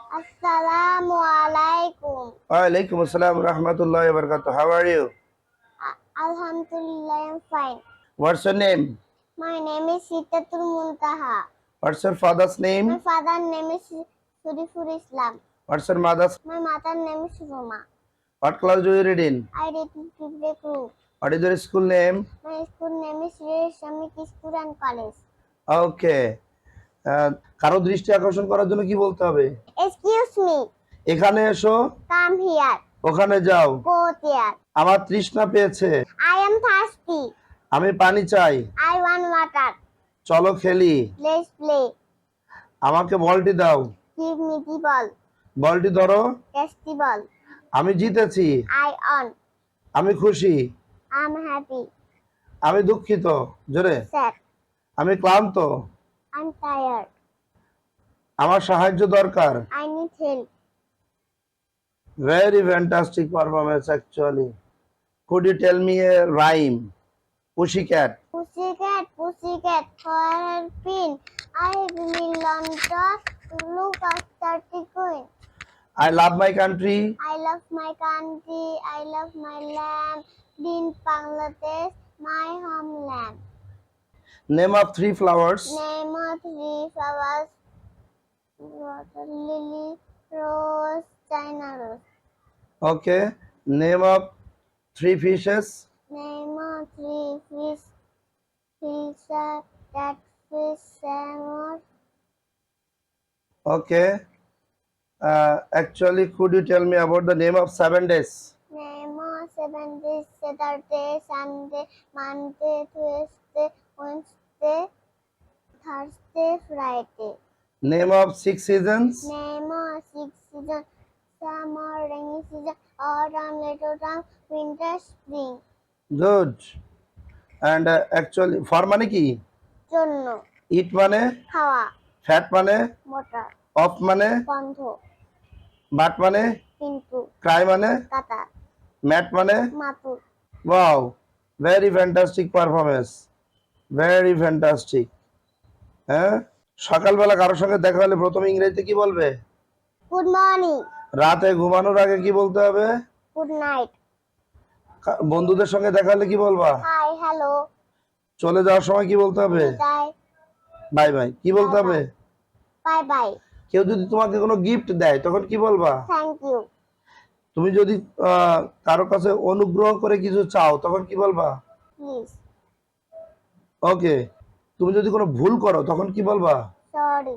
Assalamu alaikum. Walaikum assalam rahmatullahi wa barakatuh. How are you? Alhamdulillah, I'm fine. What's your name? My name is Sitatul Muntaha. What's your father's My name? father's name is Surifur Islam. What's your mother's? My mother's name is Roma. What class do you read in? I read in fifth group. What is your school name? My school name is Ray Shamit School and College. Okay. কারো দৃষ্টি আকর্ষণ করার জন্য কি বলতে হবে? Excuse me. এখানে এসো, Come here. ওখানে যাও। Go there. আমার তৃষ্ণা পেয়েছে, I am thirsty. আমি পানি চাই। I want water. চলো খেলি। Let's play. আমাকে বলটি দাও। Give me the ball. বলটি ধরো। Catch the ball. আমি জিতেছি। I won. আমি খুশি। I'm happy. আমি দুঃখিত। জোরে। Sad. আমি ক্লান্ত। I'm tired. আমার সাহায্য দরকার। I need help. Very fantastic performance actually. Could you tell me a rhyme? Pussycat. Pussycat, pussycat, for her pin. I will London to look after the queen. I love my country. I love my country. I love my land. In Bangladesh, my homeland. Name of three flowers. Name of three flowers. Water lily, rose, China rose. Okay. Name of three fishes. Name of three fish. Fisher, catfish, salmon. Okay. Actually, could you tell me about the name of 7 days? Name of 7 days: Saturday, Sunday, Monday, Tuesday, Wednesday, Thursday, Friday. Name of 6 seasons. Name of 6 seasons: summer, rainy season, autumn, late autumn, winter, spring. Good. And actually, for মানে কি? জন্য Eat মানে, খাওয়া, fat মানে, মোটা, off মানে, বন্ধ, but মানে, কিন্তু, cry মানে, কাটা, mat মানে। মাতুর। Wow, very fantastic performance. Very fantastic. হ্যাঁ, সকালবেলা কারোর সঙ্গে দেখা হলে প্রথমে ইংরেজিতে কি বলবে? গুড মর্নিং, রাতে ঘুমানোর আগে কি বলতে হবে? গুড নাইট, বন্ধুদের সঙ্গে দেখা হলে কি বলবা? হাই, হ্যালো, চলে যাওয়ার সময় কি বলতে হবে? বিদায়, বাই বাই। কি বলতে Bye হবে? বাই বাই, কেউ যদি তোমাকে কোনো গিফট দেয় তখন কি বলবা? থ্যাংক ইউ, তুমি যদি কারো কাছে অনুগ্রহ করে কিছু চাও তখন কি বলবা? প্লিজ, ওকে। তুমি যদি কোনো ভুল করো তখন কি বলবা? সরি।